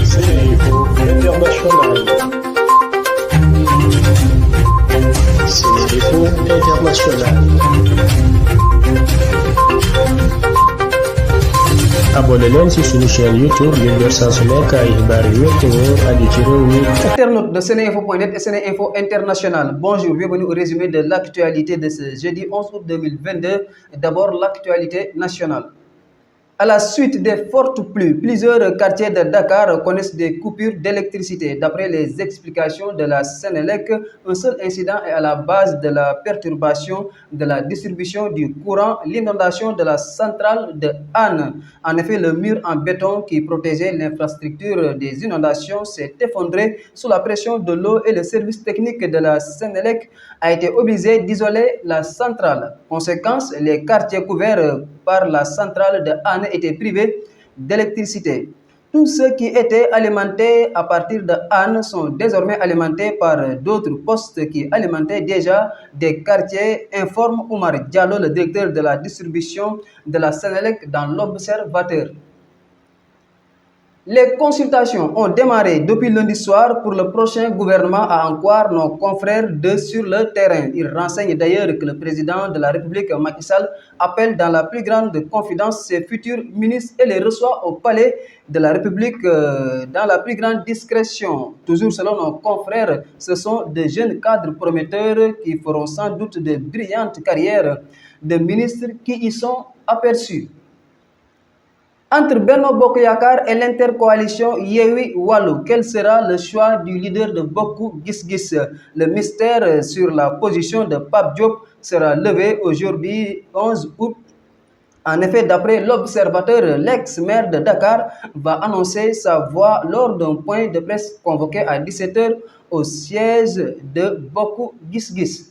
Sénéinfo International. Sénéinfo International. abonné leen ci suñu chaîne YouTube ngir jot saa su nekk ay xibaar yu wér te wóor aju ci réew mi. Internautes de Sénéinfo.net et Sénéinfo International, bonjour, bienvenue au résumé de l'actualité de ce jeudi 11 août 2022. D'abord, l'actualité nationale. À la suite des fortes pluies, plusieurs quartiers de Dakar connaissent des coupures d'électricité. D'après les explications de la Sénélec, un seul incident est à la base de la perturbation de la distribution du courant, l'inondation de la centrale de Hann. En effet, le mur en béton qui protégeait l'infrastructure des inondations s'est effondré sous la pression de l'eau et le service technique de la Sénélec a été obligé d'isoler la centrale. Conséquence, les quartiers couverts par la centrale de Hann étaient privés d'électricité. Tous ceux qui étaient alimentés à partir de Hann sont désormais alimentés par d'autres postes qui alimentaient déjà des quartiers, informe Oumar Diallo, le directeur de la distribution de la Sénélec dans l'Observateur. Les consultations ont démarré depuis lundi soir pour le prochain gouvernement, à en croire nos confrères de sur le terrain. Ils renseignent d'ailleurs que le président de la République, Macky Sall, appelle dans la plus grande confidence ses futurs ministres et les reçoit au palais de la République dans la plus grande discrétion. Toujours selon nos confrères, ce sont de jeunes cadres prometteurs qui feront sans doute de brillantes carrières de ministres qui y sont aperçus. Entre Benno Bokk Yakaar et l'intercoalition Yewwi Wallu, quel sera le choix du leader de Bokk Gis Gis? Le mystère sur la position de Pape Diop sera levé aujourd'hui 11 août. En effet, d'après l'Observateur, l'ex-maire de Dakar va annoncer sa voix lors d'un point de presse convoqué à 17h au siège de Bokk Gis Gis.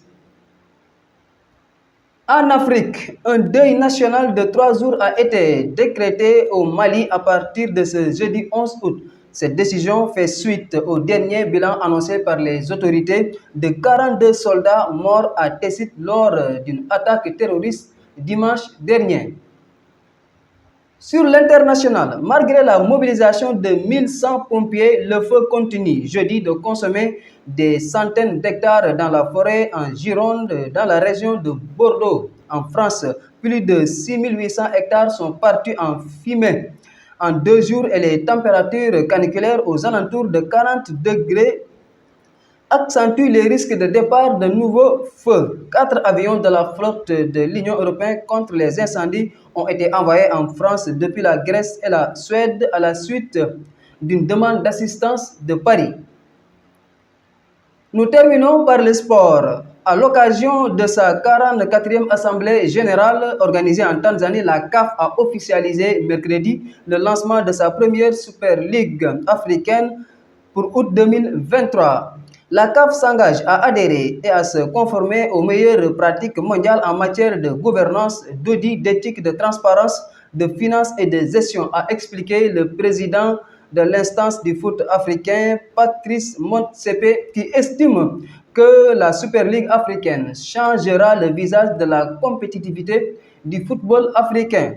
En Afrique, un deuil national de 3 jours a été décrété au Mali à partir de ce jeudi 11 août. Cette décision fait suite au dernier bilan annoncé par les autorités de 42 soldats morts à Tessit lors d'une attaque terroriste dimanche dernier. Sur l'international, malgré la mobilisation de 1100 pompiers, le feu continue jeudi de consommer des centaines d'hectares dans la forêt en Gironde, dans la région de Bordeaux. En France, plus de 6800 hectares sont partis en fumée en 2 jours et les températures caniculaires aux alentours de 40 degrés accentue les risques de départ de nouveaux feux. 4 avions de la flotte de l'Union européenne contre les incendies ont été envoyés en France depuis la Grèce et la Suède à la suite d'une demande d'assistance de Paris. Nous terminons par le sport. À l'occasion de sa 44e Assemblée générale organisée en Tanzanie, la CAF a officialisé mercredi le lancement de sa première Super League africaine pour août 2023. La CAF s'engage à adhérer et à se conformer aux meilleures pratiques mondiales en matière de gouvernance, d'audit, d'éthique, de transparence, de finance et de gestion, a expliqué le président de l'instance du foot africain, Patrice Motsepe, qui estime que la Super League africaine changera le visage de la compétitivité du football africain.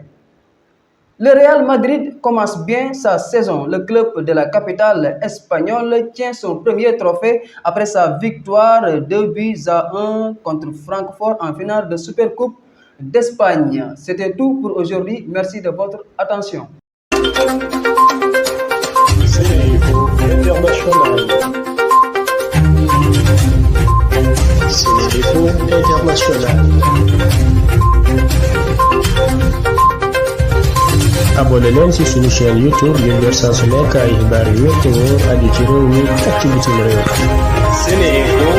Le Real Madrid commence bien sa saison. Le club de la capitale espagnole tient son premier trophée après sa victoire 2-1 contre Francfort en finale de Supercoupe d'Espagne. C'était tout pour aujourd'hui. Merci de votre attention. Sénéinfo International. Sénéinfo International. abonné leen ci suñu chaîne YouTube ngir jot saa su nekk ay xibaar yu wér te wóor aju ci réew mi ak ci bitim réew. Sénéinfo